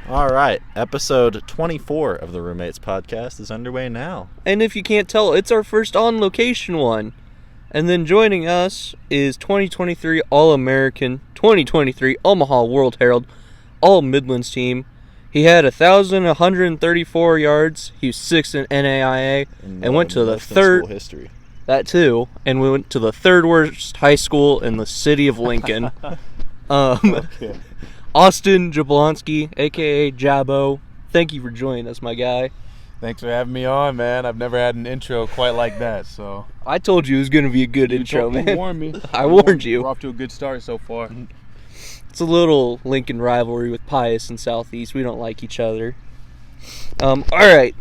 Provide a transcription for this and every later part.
All right, episode 24 of the Roommates podcast is underway now. And if you can't tell, it's our first on-location one. And then joining us is 2023 All-American, 2023 Omaha World Herald, All-Midlands team. He had 1,134 yards. He was 6th in NAIA and went to the third. History. That too, and we went to the third worst high school in the city of Lincoln. Okay. Austin Jablonski, a.k.a. Jabo. Thank you for joining us, my guy. Thanks for having me on, man. I've never had an intro quite like that, so. I told you it was going to be a good intro, man. You warned me. I warned you. We're off to a good start so far. It's a little Lincoln rivalry with Pius and Southeast. We don't like each other. All right.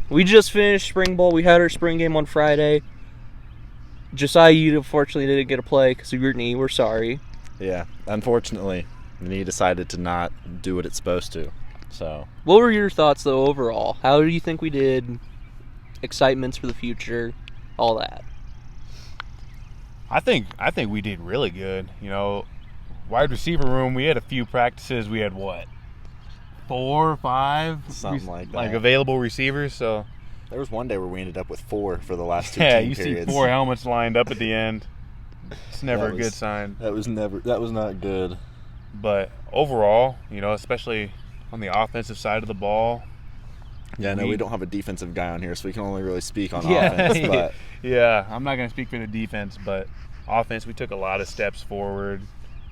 We just finished spring ball. We had our spring game on Friday. Josiah, you unfortunately didn't get to play because of your knee. We're sorry. Yeah, unfortunately, the knee decided to not do what it's supposed to. So, what were your thoughts, though, overall? How do you think we did? Excitements for the future, all that. I think we did really good. You know, wide receiver room, we had a few practices. We had, 4 or 5? Something like that. Like available receivers, so. There was one day where we ended up with 4 for the last 2 Yeah, team you periods. see 4 helmets lined up at the end. It's never a good sign. That was not good. But overall, you know, especially on the offensive side of the ball. Yeah, no, we don't have a defensive guy on here, so we can only really speak on Yeah. offense. But Yeah, I'm not going to speak for the defense, but offense, we took a lot of steps forward,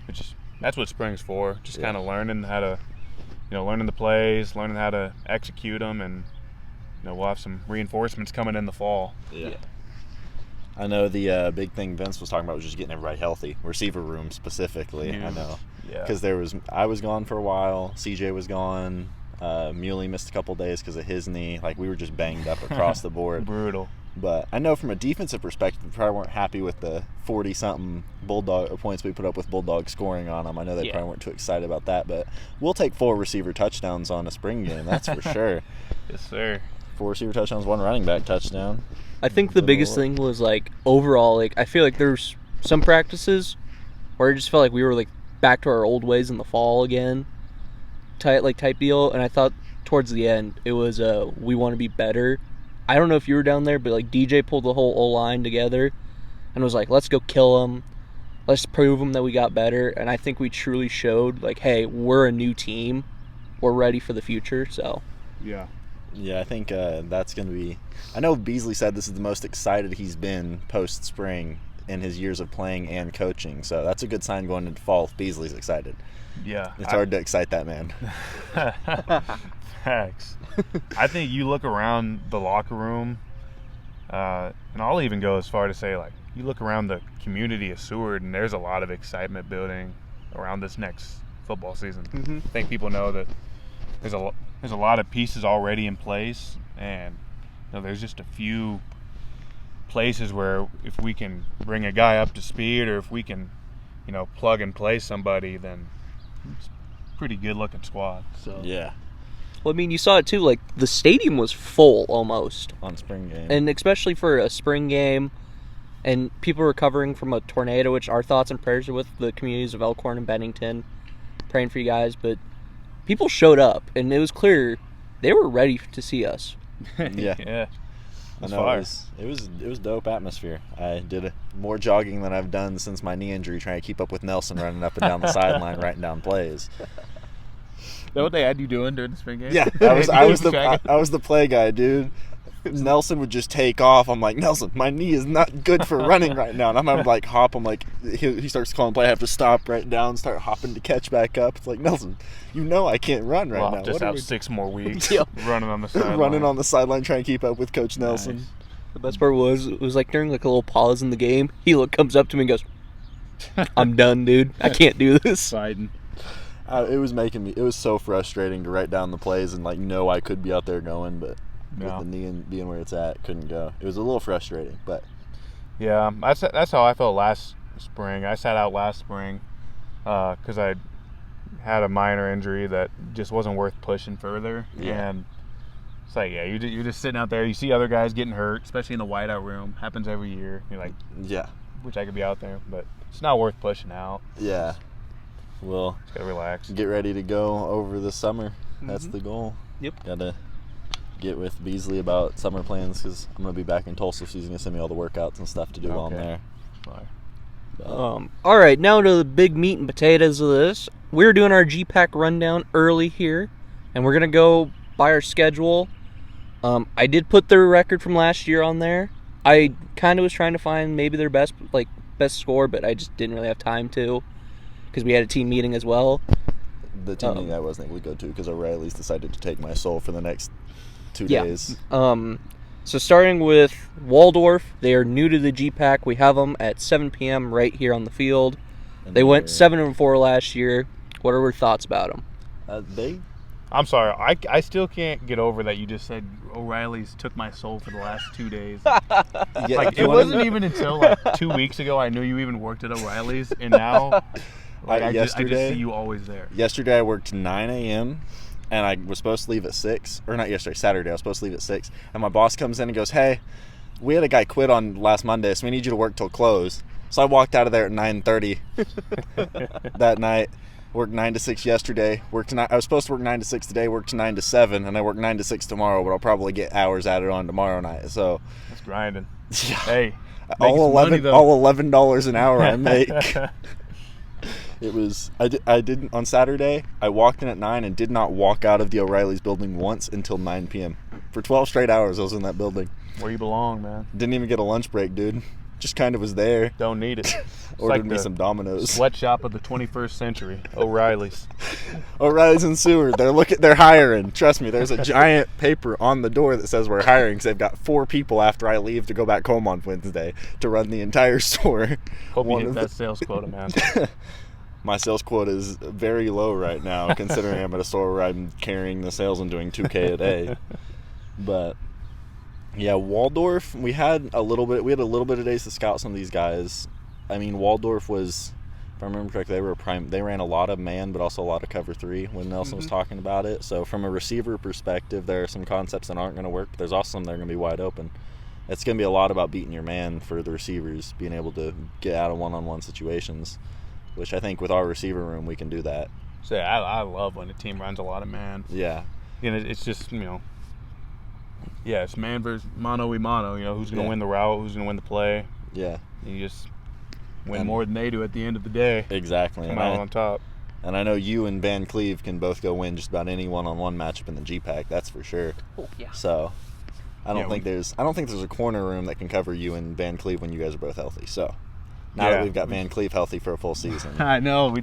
which is that's what spring's for. Just kind of learning how to, learning the plays, learning how to execute them, and we'll have some reinforcements coming in the fall. Yeah. I know the big thing Vince was talking about was just getting everybody healthy, receiver room specifically. Yeah. I know, Yeah. because I was gone for a while, CJ was gone, Muley missed a couple days because of his knee. Like, we were just banged up across the board. Brutal. But I know from a defensive perspective, we probably weren't happy with the 40-something Bulldog points we put up with Bulldog scoring on them. I know they probably weren't too excited about that, but we'll take 4 receiver touchdowns on a spring game, that's for sure. Yes, sir. 4 receiver touchdowns, 1 running back touchdown. I think the biggest thing was, overall, I feel like there's some practices where I just felt like we were, back to our old ways in the fall again, type deal. And I thought towards the end, it was, we want to be better. I don't know if you were down there, but, DJ pulled the whole O-line together and was like, let's go kill them. Let's prove them that we got better. And I think we truly showed, hey, we're a new team. We're ready for the future, so. Yeah. Yeah, I think that's going to be... I know Beasley said this is the most excited he's been post-spring in his years of playing and coaching. So that's a good sign going into fall if Beasley's excited. Yeah. It's hard to excite that man. Facts. I think you look around the locker room, and I'll even go as far to say, you look around the community of Seward, and there's a lot of excitement building around this next football season. Mm-hmm. I think people know that there's a lot of pieces already in place, and there's just a few places where if we can bring a guy up to speed, or if we can, plug and play somebody, then it's a pretty good looking squad. So Yeah. Well, I mean, you saw it too. The stadium was full almost. On spring game. And especially for a spring game, and people recovering from a tornado, which our thoughts and prayers are with the communities of Elkhorn and Bennington, praying for you guys. But people showed up, and it was clear they were ready to see us. Yeah. Yeah. I know it was dope atmosphere. I did more jogging than I've done since my knee injury, trying to keep up with Nelson running up and down the sideline, writing down plays. Is that what they had you doing during the spring game? Yeah, I was the play guy, dude. Nelson would just take off. I'm like, Nelson, my knee is not good for running right now. And I'm having to hop. I'm like, he starts calling play. I have to stop right down, start hopping to catch back up. It's like, Nelson, I can't run right now. Just have 6 more weeks Yep. running on the sideline. Running on the sideline, trying to keep up with Coach Nelson. Nice. The best part was, it was during a little pause in the game, he comes up to me and goes, I'm done, dude. I can't do this. Fighting. It was so frustrating to write down the plays and know I could be out there going, but with the knee being where it's at, couldn't go. It was a little frustrating, but yeah, that's how I felt last spring. I sat out last spring because I had a minor injury that just wasn't worth pushing further. Yeah. And it's you're just sitting out there. You see other guys getting hurt, especially in the whiteout room. Happens every year. You're like, yeah, wish I could be out there, but it's not worth pushing out. Yeah. We'll just gotta relax. get ready to go over the summer That's the goal. Yep. Gotta get with Beasley about summer plans because I'm gonna be back in Tulsa. So he's gonna send me all the workouts and stuff to do on there. Bye. All right, now to the big meat and potatoes of this. We're doing our G-Pack rundown early here, and we're gonna go by our schedule. I did put their record from last year on there. I kind of was trying to find maybe their best score, but I just didn't really have time to because we had a team meeting as well. The team meeting I wasn't able to go to because O'Reilly's decided to take my soul for the next 2 days. So starting with Waldorf, they are new to the G-Pack. We have them at 7 p.m. right here on the field. And they went 7-4 last year. What are your thoughts about them? I'm sorry. I still can't get over that you just said O'Reilly's took my soul for the last 2 days. It wasn't even until 2 weeks ago I knew you even worked at O'Reilly's, and now I just see you always there. Yesterday I worked 9 a.m. and I was supposed to leave at 6. Or not yesterday, Saturday. I was supposed to leave at 6. And my boss comes in and goes, "Hey, we had a guy quit on last Monday, so we need you to work till close." So I walked out of there at 9:30 that night. Worked 9 to 6 yesterday. I was supposed to work 9 to 6 today. Worked 9 to 7, and I work 9 to 6 tomorrow. But I'll probably get hours added on tomorrow night. So that's grinding. Yeah. Hey, all $11 an hour I make. It was I didn't on Saturday. I walked in at 9 and did not walk out of the O'Reilly's building once until 9 p.m. For 12 straight hours, I was in that building. Where you belong, man. Didn't even get a lunch break, dude. Just kind of was there. Don't need it. Ordered me some Domino's. Sweatshop of the 21st century, O'Reilly's. O'Reilly's in Seward. They're hiring. Trust me. There's a giant paper on the door that says we're hiring. Because they've got 4 people after I leave to go back home on Wednesday to run the entire store. Hope you hit that sales quota, man. My sales quota is very low right now, considering I'm at a store where I'm carrying the sales and doing $2K a day. But yeah, Waldorf, we had a little bit of days to scout some of these guys. I mean, Waldorf was, if I remember correctly, they ran a lot of man, but also a lot of cover 3 when Nelson was talking about it. So from a receiver perspective, there are some concepts that aren't going to work, but there's also some that are going to be wide open. It's going to be a lot about beating your man for the receivers, being able to get out of one-on-one situations, which I think with our receiver room, we can do that. So yeah, I love when a team runs a lot of man. Yeah. It's just, it's man versus mano-y-mano. Who's going to win the route, who's going to win the play. Yeah. You just win more than they do at the end of the day. Exactly. Come out on top. And I know you and Van Cleve can both go win just about any one-on-one matchup in the G-Pack. That's for sure. Oh, yeah. So I don't think there's a corner room that can cover you and Van Cleve when you guys are both healthy. So now that we've got Van Cleve healthy for a full season. I know.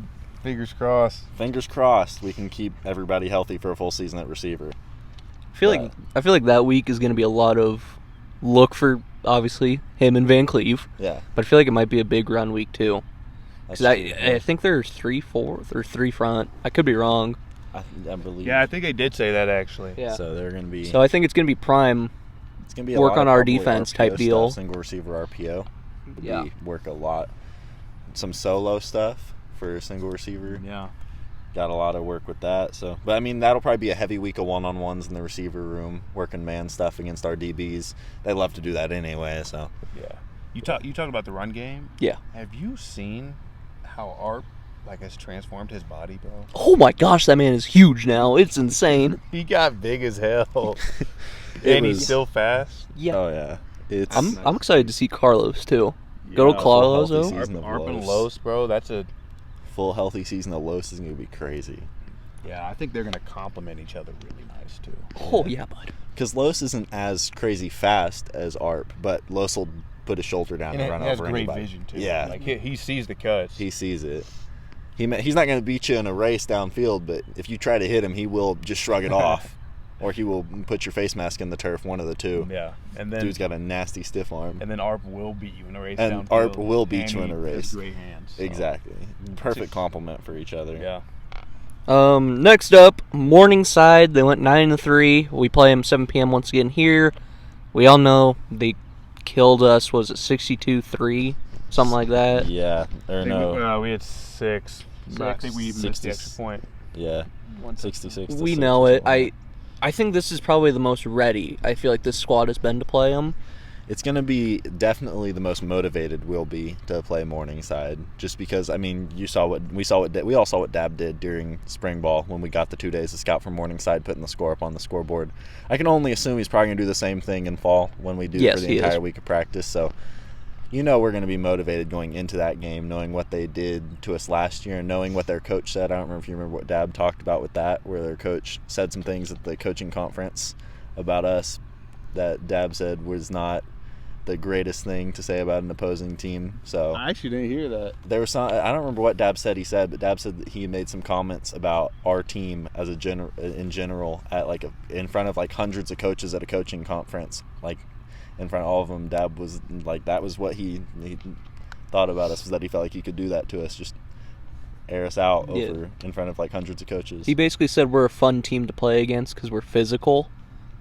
Fingers crossed. Fingers crossed we can keep everybody healthy for a full season at receiver. I feel like that week is going to be a lot of look for, obviously, him and Van Cleve. Yeah. But I feel like it might be a big run week, too. Because I think there's 3 fourth or 3 front. I could be wrong. I believe. Yeah, I think I did say that, actually. Yeah. So they're going to be. So I think it's going to be prime. It's going to be work on our defense RPO type deal. Stuff, single receiver RPO. Yeah. Work a lot. Some solo stuff for a single receiver. Yeah. Got a lot of work with that. So, but I mean, that'll probably be a heavy week of one-on-ones in the receiver room, working man stuff against our DBs. They love to do that anyway. So, yeah. You talk about the run game. Yeah. Have you seen how Art has transformed his body, bro? Oh my gosh, that man is huge now. It's insane. He got big as hell, and he's still fast. Yeah. Oh yeah. I'm excited to see Carlos too. Go to Carlos though. Arp and Los, bro. That's a full healthy season of Los is going to be crazy. Yeah, I think they're going to complement each other really nice, too. Oh, yeah, bud. Because Los isn't as crazy fast as Arp, but Los will put his shoulder down and run over anybody. He has great vision, too. Yeah. He sees the cuts. He sees it. He's not going to beat you in a race downfield, but if you try to hit him, he will just shrug it off. Or he will put your face mask in the turf, one of the two. Yeah. And then dude's got a nasty stiff arm. And then Arp will beat you in a race and downfield. Arp will beat you in a race. He has great hands. So. Exactly. Perfect complement for each other. Yeah. Next up, Morningside. They went 9-3. We play them 7 p.m. once again here. We all know they killed us. Was it 62-3? Something like that. Yeah. Or no. We had 6. I think we even missed the extra point. Yeah. 66. We know it. I think this is probably the most ready I feel like this squad has been to play them. It's going to be definitely the most motivated we'll be to play Morningside, just because, I mean, we all saw what Dab did during spring ball when we got the 2 days to scout from Morningside, putting the score up on the scoreboard. I can only assume he's probably going to do the same thing in fall when we do for the entire week of practice. So, we're going to be motivated going into that game, knowing what they did to us last year and knowing what their coach said. I don't remember if you remember what Dab talked about with that, where their coach said some things at the coaching conference about us that Dab said was not the greatest thing to say about an opposing team. So I actually didn't hear that. There was some, I don't remember what Dab said he said, but Dab said that he made some comments about our team as in general at in front of hundreds of coaches at a coaching conference, in front of all of them. Dab was that was what he thought about us, was that he felt like he could do that to us, just air us out over in front of hundreds of coaches. He basically said we're a fun team to play against because we're physical,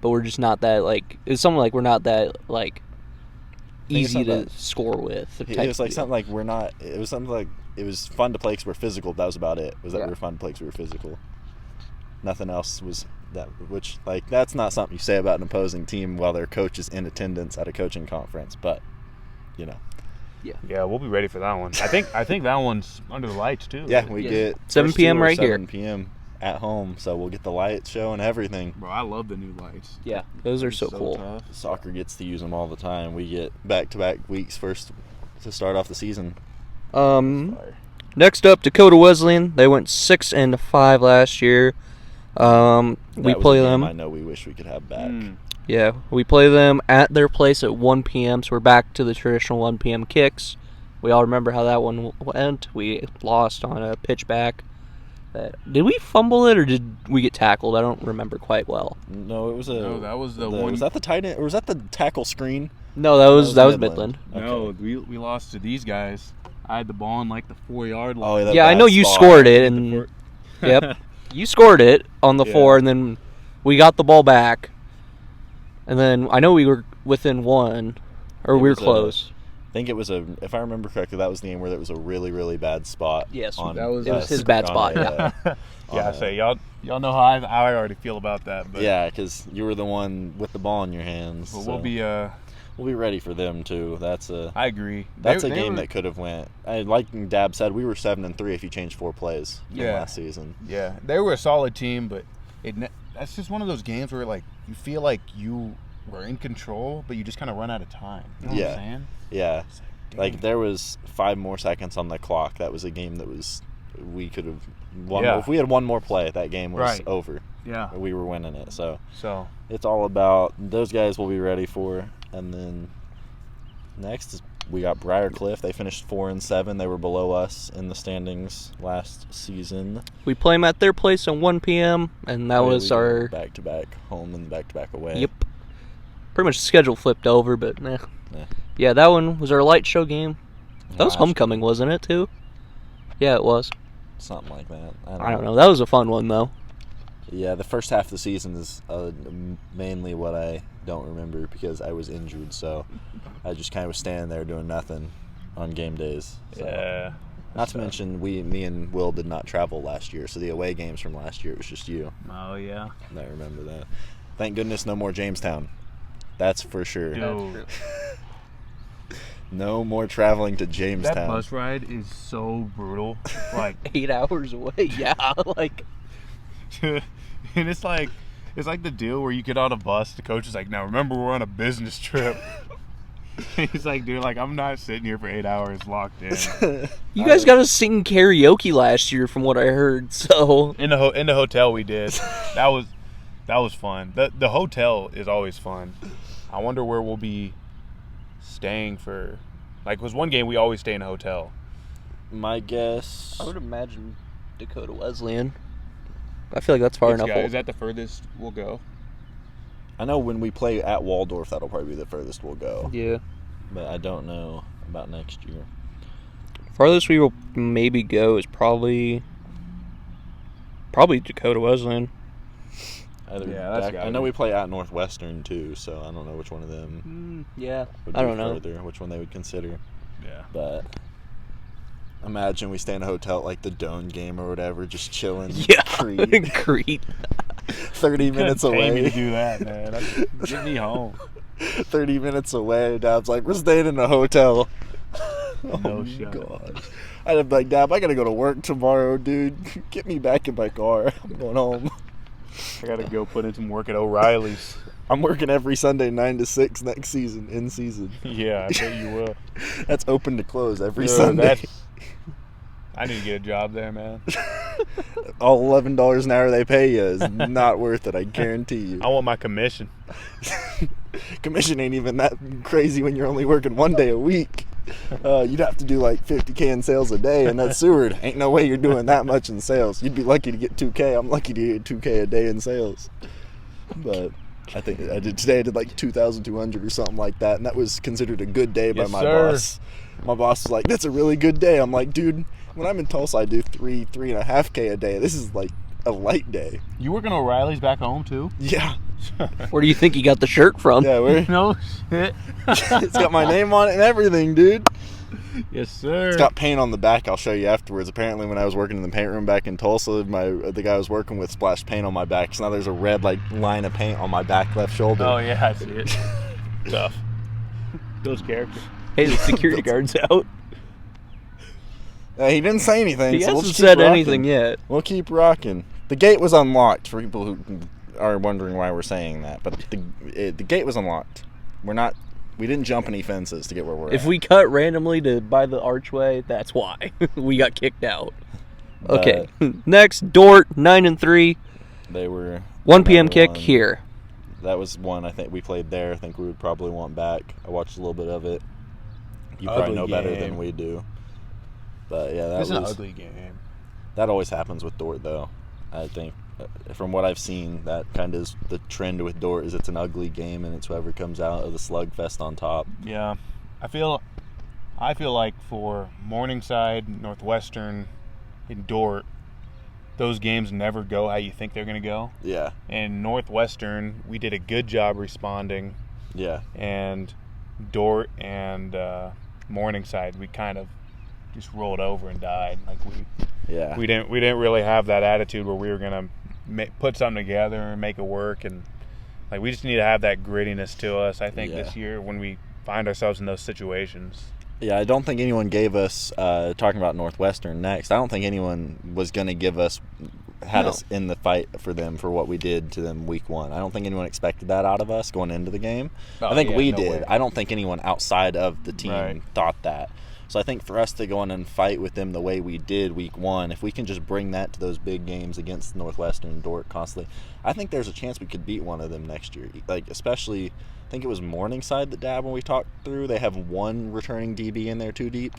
but we're just not that it's something we're not that easy to score with. It was something like we're not. It was something like it was fun to play because we're physical. That was about it. Was that we were fun to play because we were physical. Nothing else was that. Which that's not something you say about an opposing team while their coach is in attendance at a coaching conference. But Yeah, we'll be ready for that one. I think that one's under the lights too. Yeah, we get 7 p.m. right 7 p.m. at home, so we'll get the lights show and everything. Bro, I love the new lights. Yeah, those are so cool. Tough. Soccer gets to use them all the time. We get back-to-back weeks first to start off the season. Next up, Dakota Wesleyan. They went 6-5 last year. We play them. I know we wish we could have back. Yeah, we play them at their place at 1 p.m., so we're back to the traditional 1 p.m. kicks. We all remember how that one went. We lost on a pitchback. Did we fumble it or did we get tackled? I don't remember quite well. No, it was that was the one. Was that the tight end, or was that the tackle screen? No, that was Midland. Okay. No, we lost to these guys. I had the ball on the 4-yard line. Oh, yeah, I know you scored it, and yep, you scored it on the 4, and then we got the ball back, and then I know we were within 1, or we were close. I think it was if I remember correctly, that was the game where there was a really, really bad spot. Yes, it was his bad spot. Yeah, so y'all know how I already feel about that. But yeah, because you were the one with the ball in your hands. But so we'll be ready for them too. I agree. That's a game that could have went. Like Dab said, we were 7-3 if you changed 4 plays from last season. Yeah, they were a solid team, but that's just one of those games where you feel like you were in control, but you just kind of run out of time. You know what I'm saying? Yeah. There was 5 more seconds on the clock. That was a game that we could have won. If we had one more play, that game was over. Yeah. We were winning it. So it's all about those guys we'll be ready for. And then next we got Briarcliff. They finished 4-7. They were below us in the standings last season. We play them at their place at 1 p.m. and that was our back-to-back home and back-to-back away. Yep. Pretty much the schedule flipped over, but yeah, that one was our light show game. That was homecoming, wasn't it, too? Yeah, it was. Something like that. I don't know. That was a fun one, though. Yeah, the first half of the season is mainly what I don't remember because I was injured, so I just kind of was standing there doing nothing on game days. So. Yeah. Not to mention, me and Will did not travel last year, so the away games from last year, it was just you. Oh, yeah. I remember that. Thank goodness no more Jamestown. That's for sure. Dude. No more traveling to Jamestown. That bus ride is so brutal. 8 hours away. Yeah, and it's like the deal where you get on a bus. The coach is like, "Now remember, we're on a business trip." He's like, "Dude, I'm not sitting here for 8 hours locked in." You guys got to sing karaoke last year, from what I heard. So in the hotel we did. That was fun. The hotel is always fun. I wonder where we'll be staying for. Was one game we always stay in a hotel. My guess, I would imagine Dakota Wesleyan. I feel like that's far enough. Is that the furthest we'll go? I know when we play at Waldorf, that'll probably be the furthest we'll go. Yeah. But I don't know about next year. Farthest we will maybe go is probably Dakota Wesleyan. I know we play at Northwestern too, so I don't know which one of them. Yeah, would I don't be know further, which one they would consider. Yeah, but imagine we stay in a hotel at the Doan game or whatever, just chilling. Yeah, Crete. 30 minutes away. Pay me to do that, man. Get me home. 30 minutes away. Dad's like, we're staying in a hotel. No shot. God. I'd be like, Dad, I gotta go to work tomorrow, dude. Get me back in my car. I'm going home. I gotta go put in some work at O'Reilly's. I'm working every Sunday 9 to 6 next season, in season. Yeah, I bet you will. That's open to close every Dude, Sunday. I need to get a job there, man. All $11 an hour they pay you is not worth it, I guarantee you. I want my commission. Commission ain't even that crazy when you're only working 1 day a week. You'd have to do like $50K in sales a day, and that's Seward. Ain't no way you're doing that much in sales. You'd be lucky to get $2K. I'm lucky to get $2K a day in sales. But I think I did like 2,200 or something like that, and that was considered a good day by my boss. My boss was like, "That's a really good day." I'm like, "Dude, when I'm in Tulsa, I do 3.5K a day. This is like a light day." You working O'Reilly's back home too? Yeah. Where do you think you got the shirt from? Yeah, No shit. it's got my name on it and everything, dude. Yes, sir. It's got paint on the back. I'll show you afterwards. Apparently, when I was working in the paint room back in Tulsa, the guy I was working with splashed paint on my back. So now there's a red like line of paint on my back left shoulder. Oh yeah, I see it. Tough. Those characters. Hey, the security guard's out. He didn't say anything. He so hasn't we'll just keep said rocking. anything yet. We'll keep rocking. The gate was unlocked for people who are wondering why we're saying that, but the gate was unlocked. We didn't jump any fences to get where we're at. If we cut randomly to by the archway, that's why we got kicked out. Okay, next Dort 9-3. They were 1 p.m. kick one. here. That was one I think we played there. I think we would probably want back. I watched a little bit of it. You probably Ugly know better game. than we do. But yeah, that It's was an ugly game. That always happens with Dort, though. I think from what I've seen, that kind of is the trend with Dort. Is it's an ugly game, and it's whoever comes out of the slugfest on top. Yeah, I feel like for Morningside, Northwestern, and Dort, those games never go how you think they're going to go. Yeah, And Northwestern, we did a good job responding, yeah, and Dort and Morningside, we kind of just rolled over and died. Like yeah. we didn't really have that attitude where we were going to put something together and make it work, and like we just need to have that grittiness to us. I think this year when we find ourselves in those situations. Yeah, I don't think anyone gave us, talking about Northwestern next, I don't think anyone was going to us in the fight for them for what we did to them week one. I don't think anyone expected that out of us going into the game. I think we did. Way. I don't think anyone outside of the team Right. thought that. So I think for us to go in and fight with them the way we did week one, if we can just bring that to those big games against Northwestern and Dort constantly, I think there's a chance we could beat one of them next year. Like, especially, I think it was Morningside that Dab when we talked through. They have one returning DB in there too deep.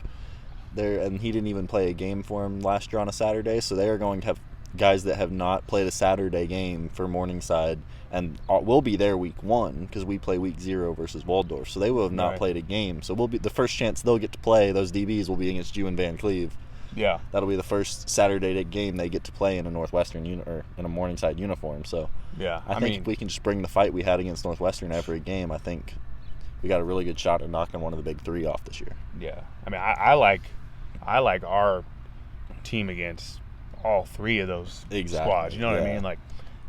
And he didn't even play a game for him last year on a Saturday, so they are going to have guys that have not played a Saturday game for Morningside, and we'll be there week one because we play week 0 versus Waldorf, so they will have not played a game. So we'll be the first chance they'll get to play. Those DBs will be against you and Van Cleve. Yeah, That'll be the first Saturday game they get to play in a Northwestern or in a Morningside uniform. So yeah. I think if we can just bring the fight we had against Northwestern every game, I think we got a really good shot at knocking one of the big three off this year. Yeah, I mean, I like our team against all three of those squads. You know what I mean? Like,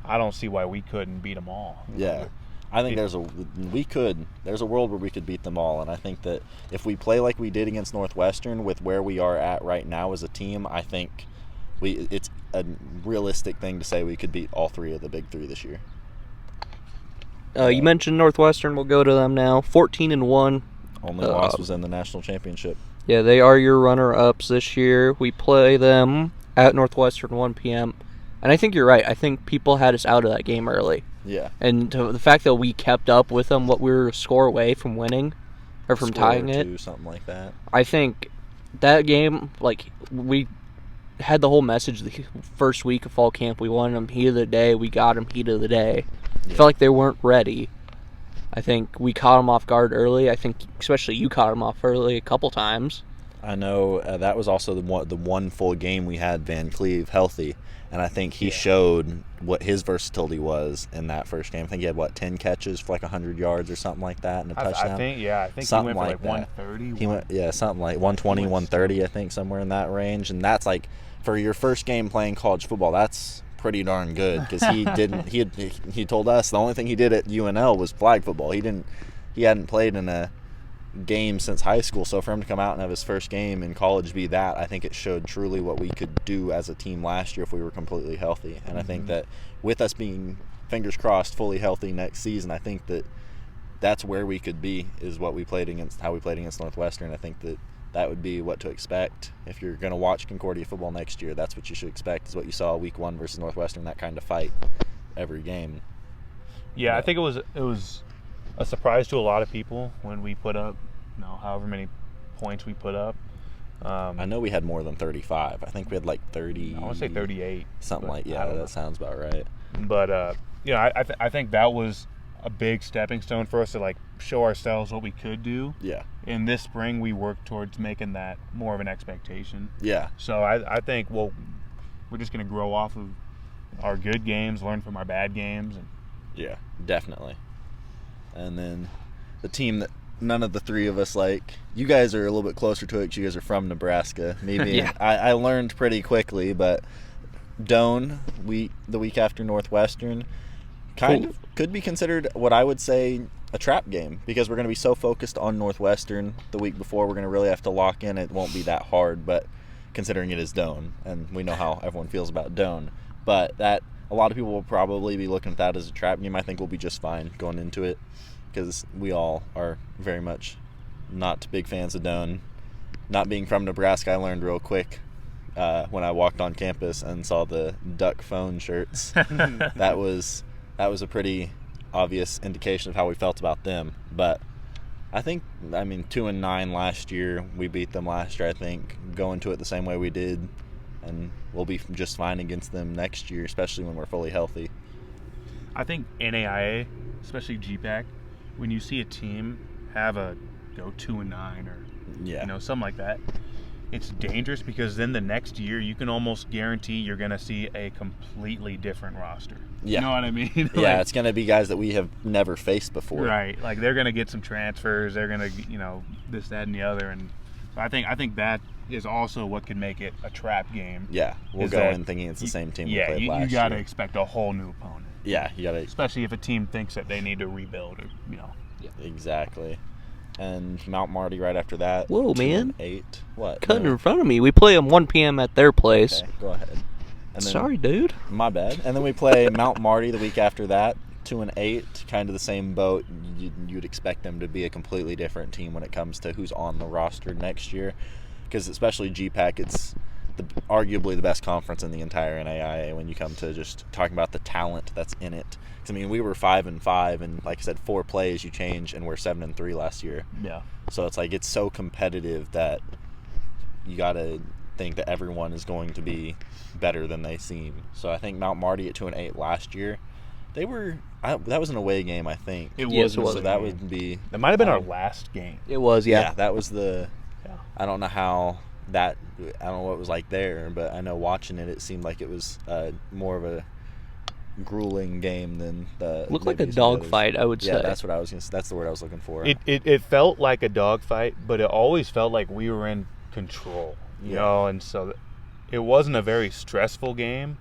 I don't see why we couldn't beat them all. Yeah. I think there's a world where we could beat them all, and I think that if we play like we did against Northwestern with where we are at right now as a team, I think it's a realistic thing to say we could beat all three of the big three this year. You mentioned Northwestern. We'll go to them now. 14-1. Only loss was in the national championship. Yeah, they are your runner-ups this year. We play them at Northwestern 1 p.m. And I think you're right. I think people had us out of that game early. Yeah. And the fact that we kept up with them, what we were a score away from winning or from tying it. Two, something like that. I think that game, like, we had the whole message the first week of fall camp. We wanted them heat of the day. We got them heat of the day. Yeah. I felt like they weren't ready. I think we caught them off guard early. I think especially you caught them off early a couple times. I know that was also the one full game we had Van Cleve healthy, and I think he showed what his versatility was in that first game. I think he had 10 catches for like 100 yards or something like that, and a touchdown. I think something he went for like 130. He went something like 120, 130, I think, somewhere in that range, and that's like for your first game playing college football. That's pretty darn good because he told us the only thing he did at UNL was flag football. He didn't he hadn't played in a game since high school. So for him to come out and have his first game in college be that, I think it showed truly what we could do as a team last year if we were completely healthy. And I think that with us being, fingers crossed, fully healthy next season, I think that that's where we could be, is what we played against, how we played against Northwestern. I think that would be what to expect. If you're going to watch Concordia football next year, that's what you should expect, is what you saw week 1 versus Northwestern, that kind of fight every game. Yeah, I think it was a surprise to a lot of people when we put up, however many points we put up. I know we had more than 35. I think we had like 30. I want to say 38. Something like, that sounds about right. But, I think that was a big stepping stone for us to, like, show ourselves what we could do. Yeah. In this spring, we worked towards making that more of an expectation. Yeah. So I think, we're just going to grow off of our good games, learn from our bad games. Yeah, definitely. And then the team that none of the three of us like, you guys are a little bit closer to it because you guys are from Nebraska. Maybe Yeah. I learned pretty quickly, but Doane, the week after Northwestern, kind of could be considered what I would say a trap game, because we're going to be so focused on Northwestern the week before. We're going to really have to lock in. It won't be that hard, but considering it is Doane, and we know how everyone feels about Doane, but that a lot of people will probably be looking at that as a trap game. I think we'll be just fine going into it, because we all are very much not big fans of Doane. Not being from Nebraska, I learned real quick when I walked on campus and saw the Duck Phone shirts. That was a pretty obvious indication of how we felt about them. But I mean 2-9 last year. We beat them last year. I think go into it the same way we did, and we'll be just fine against them next year, especially when we're fully healthy. I think NAIA, especially GPAC, when you see a team have a go 2-9 or something like that, it's dangerous, because then the next year you can almost guarantee you're going to see a completely different roster. Yeah. You know what I mean? Yeah, it's going to be guys that we have never faced before. Right. Like, they're going to get some transfers. They're going to, this, that, and the other. And I think that is also what could make it a trap game. Yeah, we'll go in thinking it's the same team we played last year. You got to expect a whole new opponent. Yeah, you got to. Especially if a team thinks that they need to rebuild or, Exactly. And Mount Marty right after that. Whoa, man. 2-8. What? Cutting in front of me. We play them 1 p.m. at their place. Okay, go ahead. And then, Sorry, dude. My bad. And then we play Mount Marty the week after that, 2-8, kind of the same boat. You'd expect them to be a completely different team when it comes to who's on the roster next year, because especially GPAC, it's arguably the best conference in the entire NAIA when you come to just talking about the talent that's in it. 'Cause, I mean, we were 5-5, and like I said, 4 plays you change, and we're 7-3 last year. Yeah. So it's like, it's so competitive that you got to think that everyone is going to be better than they seem. So I think Mount Marty at 2-8 last year, they were that was an away game, I think. It was. Yes, it was. So that would be. That might have been our last game. It was, yeah. That was the. Yeah. I don't know how that. I don't know what it was like there, but I know watching it, it seemed like it was more of a grueling game than the. Looked like a maybe some others. dogfight, I would say. Yeah, that's what I was gonna. That's the word I was looking for. It felt like a dogfight, but it always felt like we were in control, you know, and so it wasn't a very stressful game.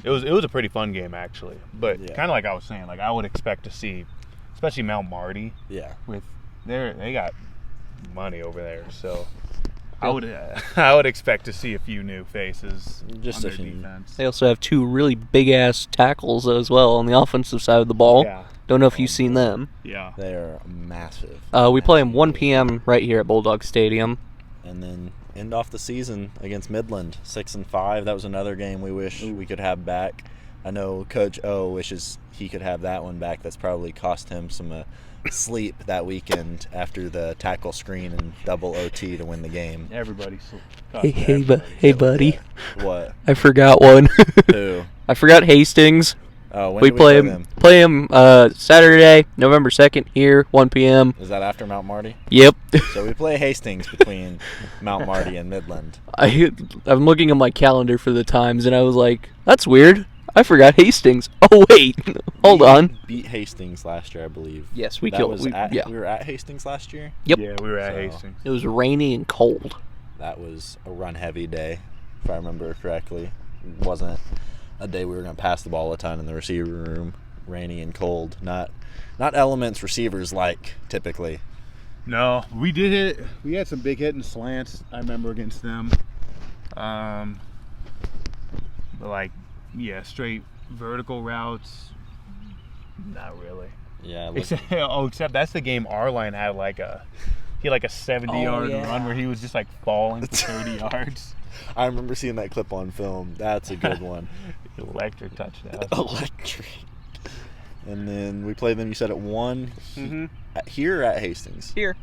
It was a pretty fun game, actually, but kind of like I was saying, like, I would expect to see, especially Mount Marty. Yeah. With they got money over there, so I would expect to see a few new faces. Just on a their few. defense. They also have 2 really big-ass tackles as well on the offensive side of the ball. Yeah. Don't know if you've seen them. Yeah. They are massive. We play them 1 p.m. right here at Bulldog Stadium. And then end off the season against Midland, 6-5. That was another game we wish we could have back. I know Coach O wishes he could have that one back. That's probably cost him some sleep that weekend after the tackle screen and double OT to win the game. Everybody's. Hey, buddy. What? I forgot one. Who? I forgot Hastings. Oh, when We do play them? him Saturday, November 2nd here, 1 p.m. Is that after Mount Marty? Yep. So we play Hastings between Mount Marty and Midland. I'm looking at my calendar for the times, and I was like, that's weird. I forgot Hastings. Oh, wait. Hold on. Beat Hastings last year, I believe. Yes, we That killed. was we were at Hastings last year. Yep. Yeah, we were at So- Hastings. It was rainy and cold. That was a run-heavy day, if I remember correctly. It wasn't a day we were going to pass the ball a ton in the receiver room. rainy and cold. Not elements receivers like typically. No, we did hit. We had some big hitting slants. I remember against them. But like, yeah, straight vertical routes. Not really. Yeah. Except that's the game our line had like a 70-yard run where he was just like falling for 30 yards. I remember seeing that clip on film. That's a good one. Electric touchdown. Electric. And then we play them, you said, at 1 here or at Hastings? Here.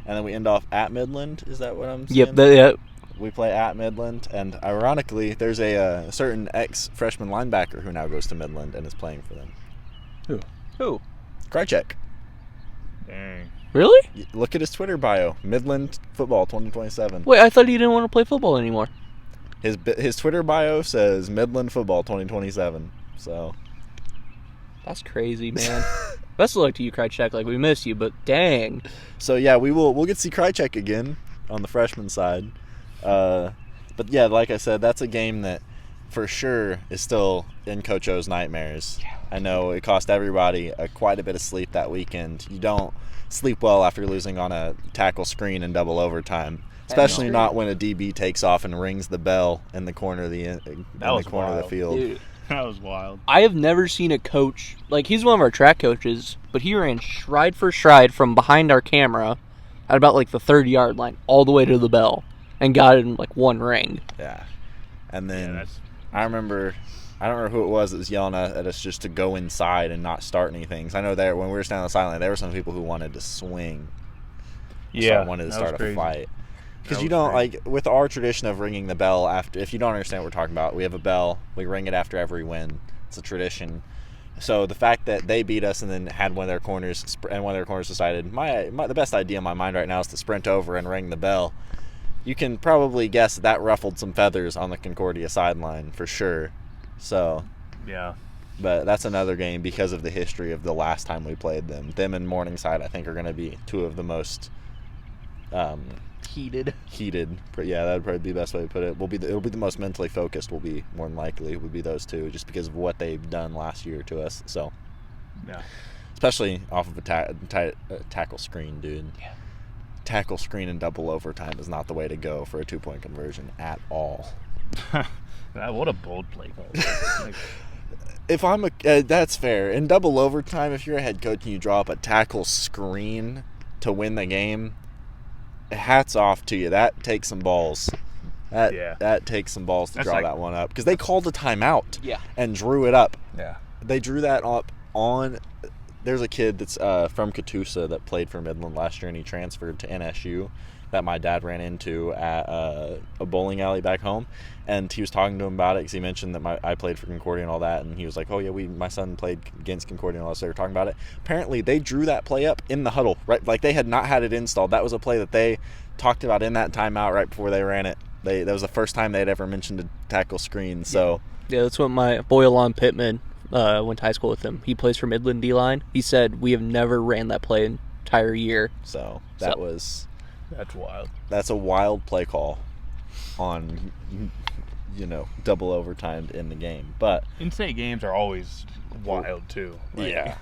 And then we end off at Midland. Is that what I'm saying? Yep. We play at Midland. And ironically, there's a certain ex-freshman linebacker who now goes to Midland and is playing for them. Who? Krychek. Dang. Really? Look at his Twitter bio. Midland football 2027. Wait, I thought he didn't want to play football anymore. His Twitter bio says Midland football 2027. So that's crazy, man. Best of luck to you, Krychek. Like, we miss you, but dang. So yeah, we'll get to see Krychek again on the freshman side. But yeah, like I said, that's a game that for sure is still in Coach O's nightmares. Yeah. I know it cost everybody quite a bit of sleep that weekend. You don't sleep well after losing on a tackle screen in double overtime, especially not when a DB takes off and rings the bell in the corner of the field. Dude, that was wild. I have never seen a coach, like, he's one of our track coaches, but he ran stride for stride from behind our camera at about like the 30-yard line all the way to the bell and got it in like one ring. Yeah. And then I don't remember who it was that was yelling at us just to go inside and not start anything. So I know when we were standing on the sideline, there were some people who wanted to swing. Yeah, wanted to start a fight. Because you don't, like, with our tradition of ringing the bell after, if you don't understand what we're talking about, we have a bell, we ring it after every win. It's a tradition. So the fact that they beat us and then had one of their corners, decided, the best idea in my mind right now is to sprint over and ring the bell. You can probably guess that ruffled some feathers on the Concordia sideline for sure. So, yeah. But that's another game because of the history of the last time we played them. Them and Morningside, I think, are going to be two of the most heated. But yeah, that would probably be the best way to put it. It'll be the most mentally focused. Will be more than likely would be those two, just because of what they've done last year to us. So, yeah, especially off of a tackle screen, dude. Yeah. Tackle screen and double overtime is not the way to go for a 2-point conversion at all. What a bold play call. If I'm that's fair. In double overtime, if you're a head coach and you draw up a tackle screen to win the game, hats off to you. That takes some balls. That takes some balls to draw that one up, because they called a timeout and drew it up. Yeah. They drew that up on. There's a kid that's from Catoosa that played for Midland last year, and he transferred to NSU that my dad ran into at a bowling alley back home, and he was talking to him about it because he mentioned that I played for Concordia and all that, and he was like, oh yeah, my son played against Concordia and all that, so they were talking about it. Apparently they drew that play up in the huddle, right? Like, they had not had it installed. That was a play that they talked about in that timeout right before they ran it. That was the first time they'd ever mentioned a tackle screen. So yeah, that's what my boy Alon Pittman went to high school with him. He plays for Midland D-line. He said we have never ran that play an entire year. So that's wild. That's a wild play call on, double overtime in the game. But in-state games are always wild too. Yeah.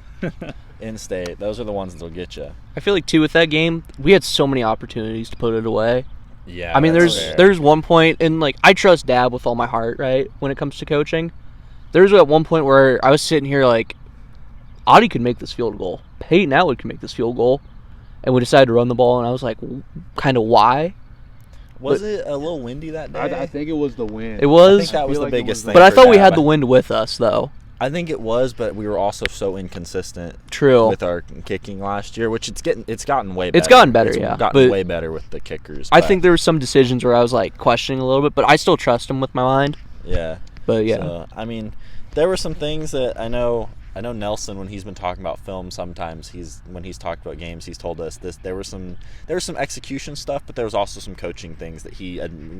In-state, those are the ones that'll get you. I feel like too with that game, we had so many opportunities to put it away. Yeah. I mean, there's one point, and like, I trust Dad with all my heart, right, when it comes to coaching. There's at one point where I was sitting here like, Audie could make this field goal. Peyton Atwood could make this field goal. And we decided to run the ball, and I was like, kind of why? Was it a little windy that day? I think it was the wind. It was? I think that was the biggest thing. But I thought we had the wind with us, though. I think it was, but we were also so inconsistent. True. With our kicking last year, which it's gotten way better. It's gotten better, yeah. It's gotten way better with the kickers. I think there were some decisions where I was like questioning a little bit, but I still trust him with my mind. Yeah. But yeah. So, I mean, there were some things that I know Nelson, when he's been talking about film, sometimes when he's talked about games, he's told us this. There was some execution stuff, but there was also some coaching things that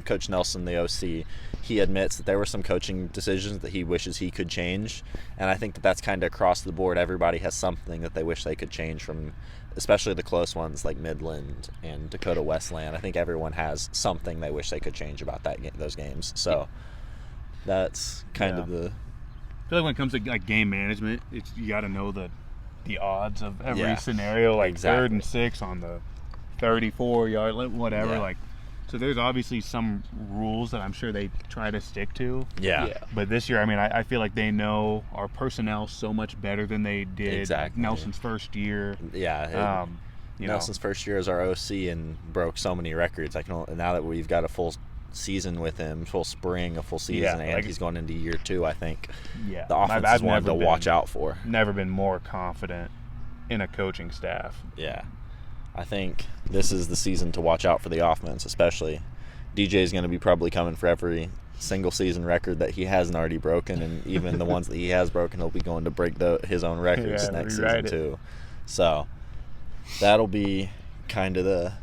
Coach Nelson, the OC, he admits that there were some coaching decisions that he wishes he could change, and I think that's kind of across the board. Everybody has something that they wish they could change from, especially the close ones like Midland and Dakota Westland. I think everyone has something they wish they could change about those games. So that's kind of I feel like when it comes to like game management, you got to know the odds of every Yeah, scenario, like exactly. 3rd and 6 on the 34-yard line, whatever. Yeah. Like, so there's obviously some rules that I'm sure they try to stick to. Yeah. But this year, I mean, I feel like they know our personnel so much better than they did Exactly. Nelson's first year. Yeah. You Nelson's first year as our OC and broke so many records. Now that we've got a full season with him, full spring, a full season, and he's going into year 2, I think the offense is one to watch out for. Never been more confident in a coaching staff. Yeah. I think this is the season to watch out for the offense, especially. DJ's going to be probably coming for every single season record that he hasn't already broken, and even the ones that he has broken, he'll be going to break his own records next season too. So that'll be kind of the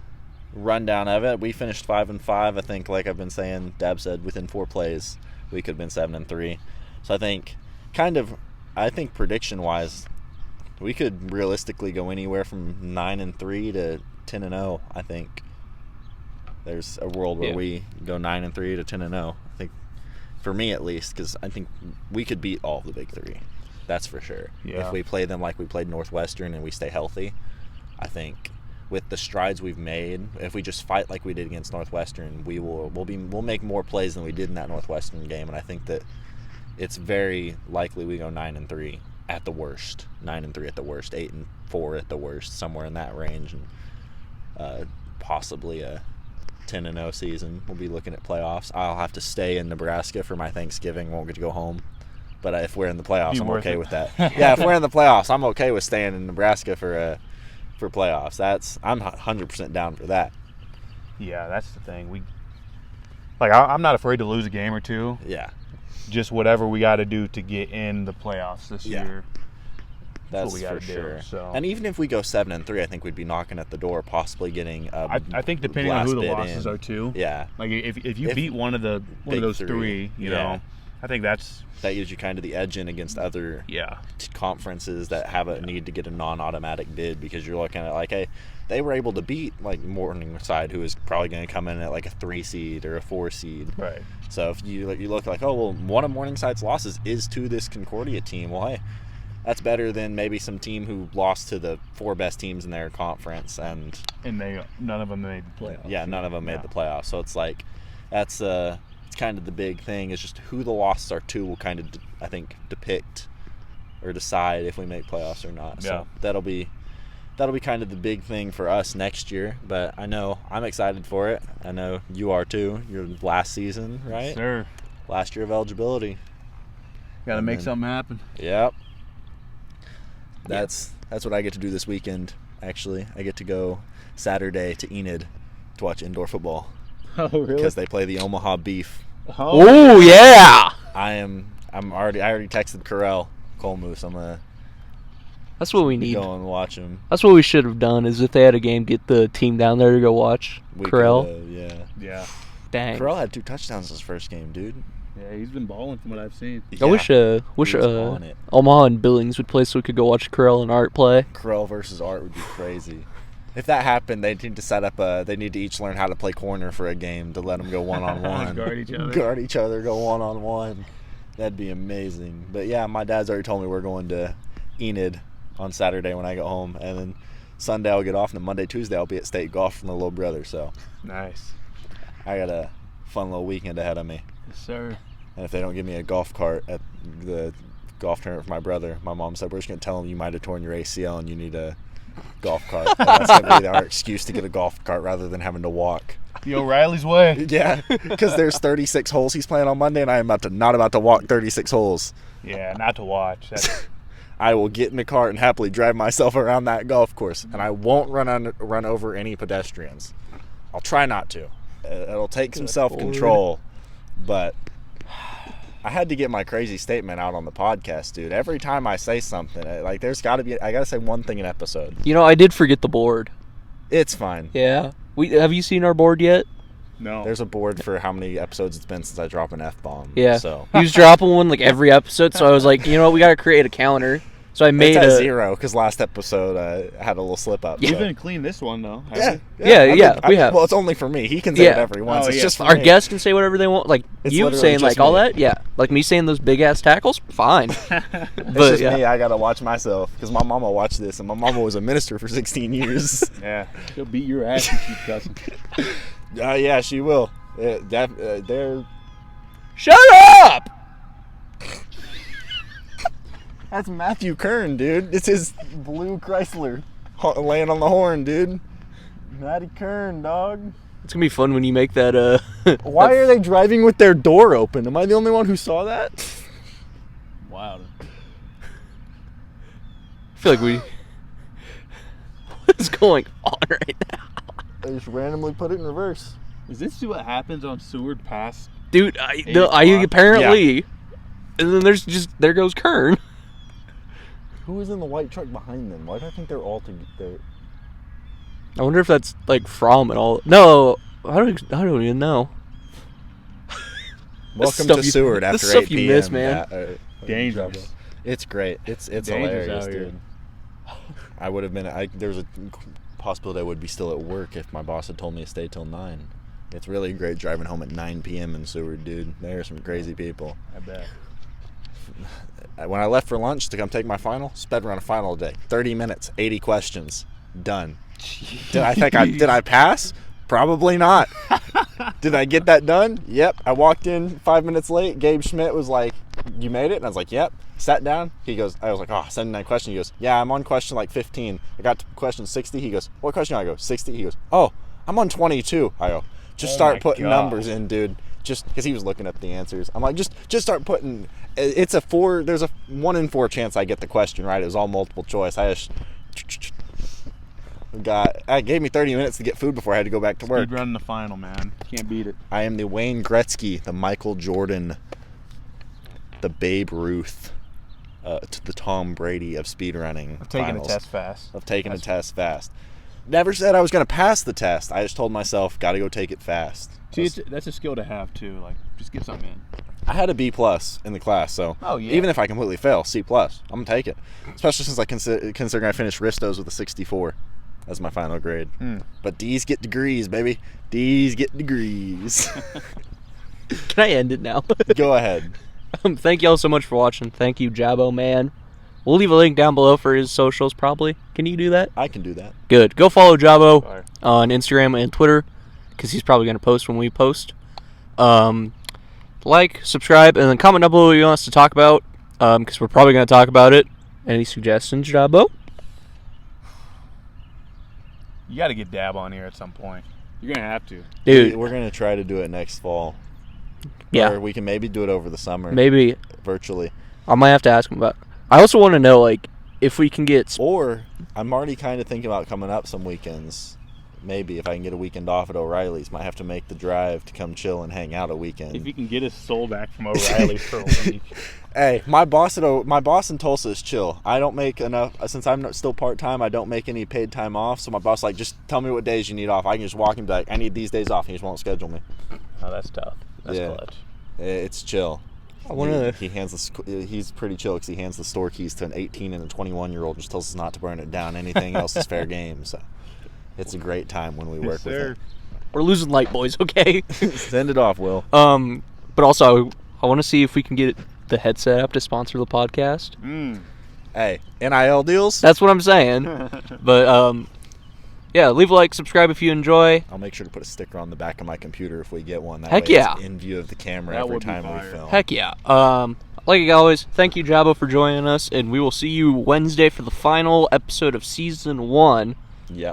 rundown of it. We finished 5-5. I think, like I've been saying, Dab said within 4 plays we could have been 7-3. So I think prediction-wise, we could realistically go anywhere from 9-3 to 10-0. I think there's a world where we go 9-3 to 10-0. I think, for me at least, because I think we could beat all of the big 3. That's for sure. Yeah. If we play them like we played Northwestern and we stay healthy, I think with the strides we've made, if we just fight like we did against Northwestern, we'll make more plays than we did in that Northwestern game. And I think that it's very likely we go 9-3. At the worst, 9-3 at the worst, 8-4 at the worst, somewhere in that range, and possibly a 10-0 season. We'll be looking at playoffs. I'll have to stay in Nebraska for my Thanksgiving. Won't get to go home, but if we're in the playoffs, I'm okay with that. Yeah, if we're in the playoffs, I'm okay with staying in Nebraska for playoffs. I'm 100% down for that. Yeah, that's the thing. I'm not afraid to lose a game or two. Yeah. Just whatever we got to do to get in the playoffs this year. That's what we got for to sure. do. So. And even if we go 7-3, I think we'd be knocking at the door, possibly getting. I think depending on who the losses are too. Yeah. Like if you beat one of those 3, you know, I think that gives you kind of the edge in against other conferences that have a need to get a non-automatic bid, because you're looking at like, hey, they were able to beat like Morningside, who is probably going to come in at like a 3 seed or a 4 seed. Right. So if you look like, oh well, one of Morningside's losses is to this Concordia team. Well, hey, that's better than maybe some team who lost to the 4 best teams in their conference, and none of them made the playoffs. Yeah, none of them made the playoffs. So it's like it's kind of the big thing, is just who the losses are to will kind of I think depict or decide if we make playoffs or not. Yeah. So that'll be kind of the big thing for us next year. But I know I'm excited for it. I know you are too. Your last season, right? Yes, sir. Last year of eligibility. Got to make something happen. Yep. That's what I get to do this weekend. Actually, I get to go Saturday to Enid to watch indoor football. Oh, really? Because they play the Omaha Beef. Oh yeah. I already texted Corell Cole Moose. I'm gonna That's what we need. go and watch him. That's what we should have done. Is if they had a game, get the team down there to go watch. Corell. Yeah. Dang. Corell had 2 touchdowns his first game, dude. Yeah, he's been balling from what I've seen. I wish on it. Omaha and Billings would play so we could go watch Corell and Art play. Corell versus Art would be crazy. If that happened, they need to set up they need to each learn how to play corner for a game to let them go one-on-one. Guard each other, go one-on-one. That'd be amazing. But yeah, my dad's already told me we're going to Enid on Saturday when I get home, and then Sunday I'll get off, and then Monday, Tuesday I'll be at state golf with my little brother. So Nice. I got a fun little weekend ahead of me. Yes, sir. And if they don't give me a golf cart at the golf tournament for my brother, my mom said we're just going to tell them you might have torn your ACL and you need a golf cart. And that's going to be our excuse to get a golf cart rather than having to walk. The O'Reilly's way. Yeah, because there's 36 holes he's playing on Monday, and I am not about to walk 36 holes. Yeah, not to watch. I will get in the cart and happily drive myself around that golf course, and I won't run over any pedestrians. I'll try not to. It'll take some self-control, but I had to get my crazy statement out on the podcast, dude. Every time I say something, I got to say one thing an episode. You know, I did forget the board. It's fine. Yeah. Have you seen our board yet? No. There's a board for how many episodes it's been since I dropped an F-bomb. Yeah. So He was dropping one like every episode, so I was like, you know what, we got to create a counter So I made it's at a 0 because last episode I had a little slip up. You've so. been clean this one though. Yeah, we have. Well, it's only for me. He can say Yeah. whatever he wants. Oh, It's yeah. just for Our me. guests can say whatever they want. Like It's you literally saying just like all me. that, yeah. Like me saying those big ass tackles, fine. It's But just yeah. me. I gotta watch myself because my mama watched this, and my mama was a minister for 16 years. Yeah, she'll beat your ass if you keep cussing. Yeah, she will. They're Shut up! That's Matthew Kern, dude. It's his blue Chrysler laying on the horn, dude. Matty Kern, dog. It's gonna be fun when you make that. Why are they driving with their door open? Am I the only one who saw that? Wow. I feel like we. What is going on right now, They just randomly put it in reverse. Is this what happens on Seward Pass? dude? I 8 o'clock. apparently, and then there goes Kern. Who was in the white truck behind them? Why do I think they're all together? I wonder if that's like from and all. No, I don't even know. Welcome stuff to you- Seward the after stuff 8 you p.m. miss, man. Dangerous. It's great. It's Dangerous hilarious, out here. dude. I would have been. There was a possibility I would be still at work if my boss had told me to stay till 9. It's really great driving home at 9 p.m. in Seward, dude. There are some crazy people. I bet. When I left for lunch to come take my final, sped around a final day. 30 minutes, 80 questions, done. Did I pass? Probably not. Did I get that done? Yep. I walked in 5 minutes late. Gabe Schmidt was like, "You made it?" And I was like, "Yep." Sat down. I was like, "Oh, 79 question." He goes, "Yeah, I'm on question like 15. I got to question 60." He goes, "What question?" I go, 60. He goes, "Oh, I'm on 22." I go, "Just Oh start my putting God. numbers in, dude." Just because he was looking up the answers. I'm like, just start putting. It's a 4. There's a 1 in 4 chance I get the question right. It was all multiple choice. It gave me 30 minutes to get food before I had to go back to work. Speed running the final, man. Can't beat it. I am the Wayne Gretzky, the Michael Jordan, the Babe Ruth, to the Tom Brady of speedrunning. I've taken finals. a test fast. Of taking a test fast. Never said I was going to pass the test. I just told myself, got to go take it fast. See, that's a skill to have too. Like, just get something in. I had a B+ in the class, so Oh, yeah. even if I completely fail, C+, I'm going to take it. Especially since considering I finished Ristos with a 64 as my final grade. But D's get degrees, baby. D's get degrees. Can I end it now? Go ahead. Thank y'all so much for watching. Thank you, Jabo Man. We'll leave a link down below for his socials, probably. Can you do that? I can do that. Good. Go follow Jabo Fire. on Instagram and Twitter, because he's probably going to post when we post. Like, subscribe, and then comment down below what you want us to talk about, because we're probably going to talk about it. Any suggestions, Jabo? You got to get Dab on here at some point. You're gonna have to. Dude, We're going to try to do it next fall. yeah, Or we can maybe do it over the summer. maybe. Virtually. I might have to ask him about. I also want to know, like, if we can get. Or I'm already kind of thinking about coming up some weekends. Maybe if I can get a weekend off at O'Reilly's. Might have to make the drive to come chill and hang out a weekend. If you can get his soul back from O'Reilly's for a week. Hey, my boss in Tulsa is chill. I don't make enough since I'm still part-time. I don't make any paid time off. So my boss like, just tell me what days you need off. I can just walk and be like, I need these days off. He just won't schedule me. Oh, that's tough. That's Yeah. clutch. It's chill. I wanna- He hands he's pretty chill because he hands the store keys to an 18 and a 21-year-old and just tells us not to burn it down. Anything else is fair game. So it's a great time when we work with him. We're losing light, boys. Okay. Send it off, Will. But also, I want to see if we can get the headset up to sponsor the podcast. Hey, NIL deals? That's what I'm saying. But yeah, leave a like, subscribe if you enjoy. I'll make sure to put a sticker on the back of my computer if we get one. That Heck way yeah. It's in view of the camera That every would be time we fire. film. Heck yeah. Like always, thank you, Jabo, for joining us, and we will see you Wednesday for the final episode of Season 1